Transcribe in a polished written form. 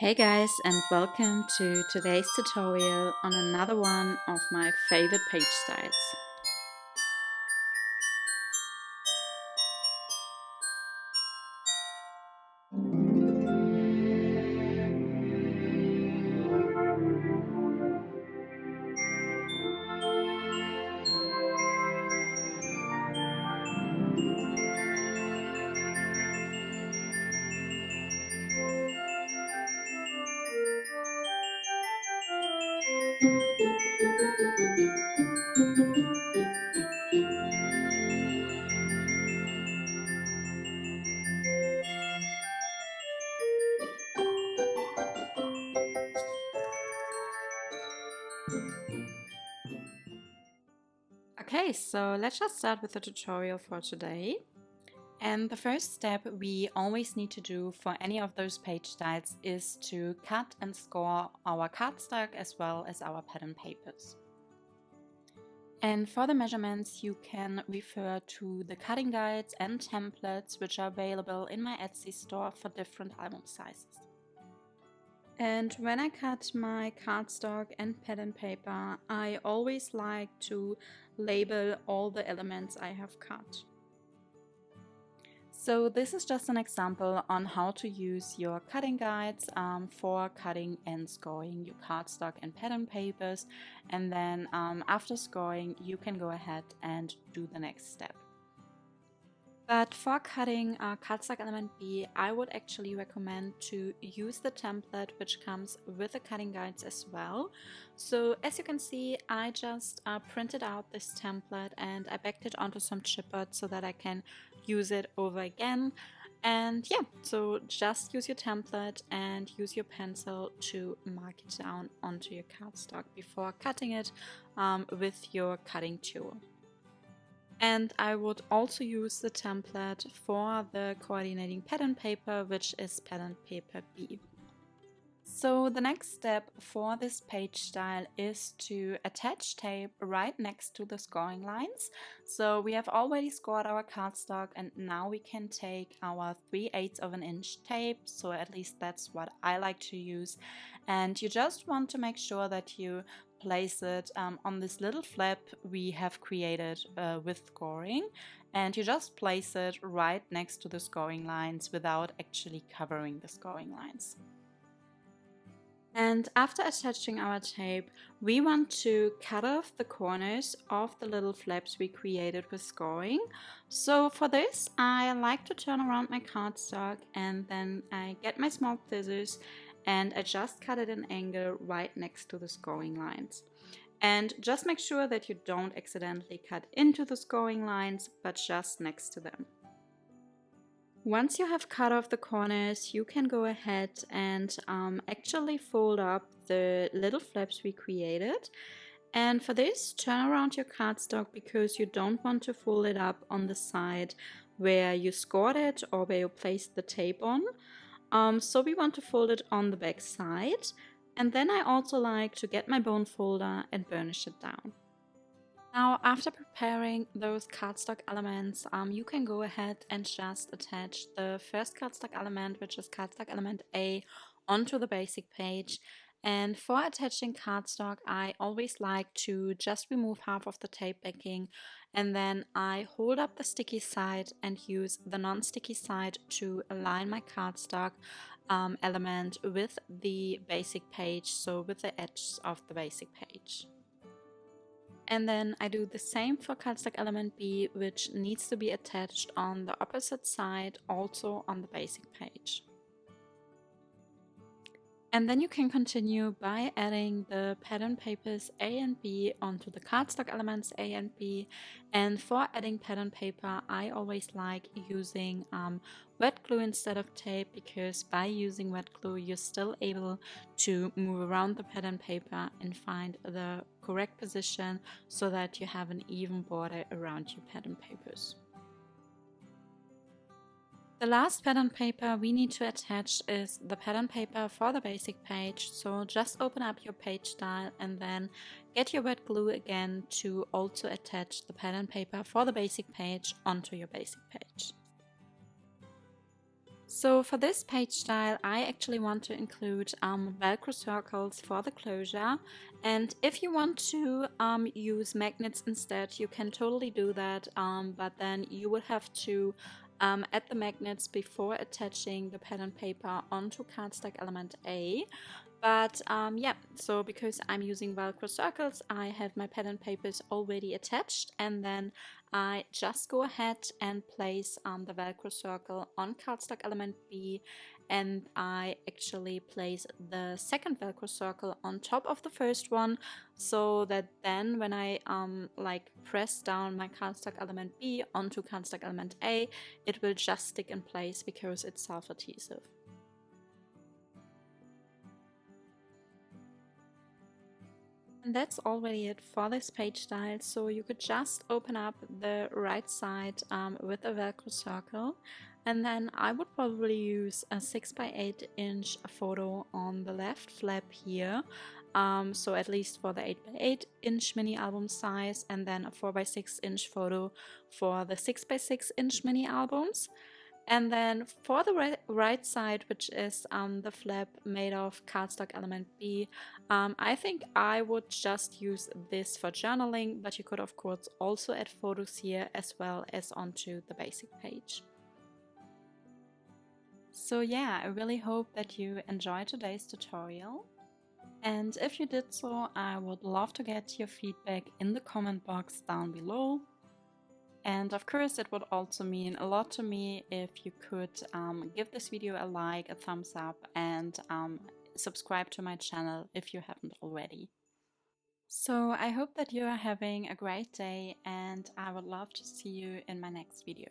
Hey guys, and welcome to today's tutorial on another one of my favorite page styles. Okay, so let's just start with the tutorial for today. And the first step we always need to do for any of those page styles is to cut and score our cardstock as well as our pattern papers. And for the measurements, you can refer to the cutting guides and templates which are available in my Etsy store for different album sizes. And when I cut my cardstock and pattern paper, I always like to label all the elements I have cut. So this is just an example on how to use your cutting guides for cutting and scoring your cardstock and pattern papers. And then after scoring, you can go ahead and do the next step. But for cutting cardstock element B, I would actually recommend to use the template which comes with the cutting guides as well. So as you can see, I just printed out this template and I backed it onto some chipboard so that I can use it over again. And yeah, so just use your template and use your pencil to mark it down onto your cardstock before cutting it with your cutting tool. And I would also use the template for the coordinating pattern paper, which is pattern paper B. So the next step for this page style is to attach tape right next to the scoring lines. So we have already scored our cardstock and now we can take our 3/8 of an inch tape. So at least that's what I like to use. And you just want to make sure that you place it on this little flap we have created with scoring, and you just place it right next to the scoring lines without actually covering the scoring lines. And after attaching our tape, we want to cut off the corners of the little flaps we created with scoring. So for this, I like to turn around my cardstock and then I get my small scissors and I just cut it an angle right next to the scoring lines. And just make sure that you don't accidentally cut into the scoring lines, but just next to them. Once you have cut off the corners, you can go ahead and actually fold up the little flaps we created. And for this, turn around your cardstock because you don't want to fold it up on the side where you scored it or where you placed the tape on. So we want to fold it on the back side. And then I also like to get my bone folder and burnish it down. Now, after preparing those cardstock elements, you can go ahead and just attach the first cardstock element, which is cardstock element A, onto the basic page. And for attaching cardstock, I always like to just remove half of the tape backing and then I hold up the sticky side and use the non-sticky side to align my cardstock element with the basic page, so with the edges of the basic page. And then I do the same for cardstock element B, which needs to be attached on the opposite side, also on the basic page. And then you can continue by adding the pattern papers A and B onto the cardstock elements A and B. And for adding pattern paper, I always like using wet glue instead of tape, because by using wet glue, you're still able to move around the pattern paper and find the correct position so that you have an even border around your pattern papers. The last pattern paper we need to attach is the pattern paper for the basic page. So just open up your page style and then get your wet glue again to also attach the pattern paper for the basic page onto your basic page. So for this page style, I actually want to include Velcro circles for the closure. And if you want to use magnets instead, you can totally do that. But then you would have to add the magnets before attaching the pattern paper onto cardstock element A. But yeah, so because I'm using Velcro circles, I have my pattern papers already attached, and then I just go ahead and place the Velcro circle on cardstock element B, and I actually place the second Velcro circle on top of the first one, so that then when I like press down my cardstock element B onto cardstock element A, it will just stick in place because it's self-adhesive. And that's already it for this page style. So you could just open up the right side with a Velcro circle, and then I would probably use a 6x8" photo on the left flap here. So at least for the 8x8" mini album size, and then a 4x6" photo for the 6x6" mini albums. And then for the right side, which is the flap made of cardstock element B, I think I would just use this for journaling, but you could of course also add photos here as well as onto the basic page. So yeah, I really hope that you enjoyed today's tutorial. And if you did so, I would love to get your feedback in the comment box down below. And of course, it would also mean a lot to me if you could give this video a like, a thumbs up, and subscribe to my channel if you haven't already. So I hope that you are having a great day, and I would love to see you in my next video.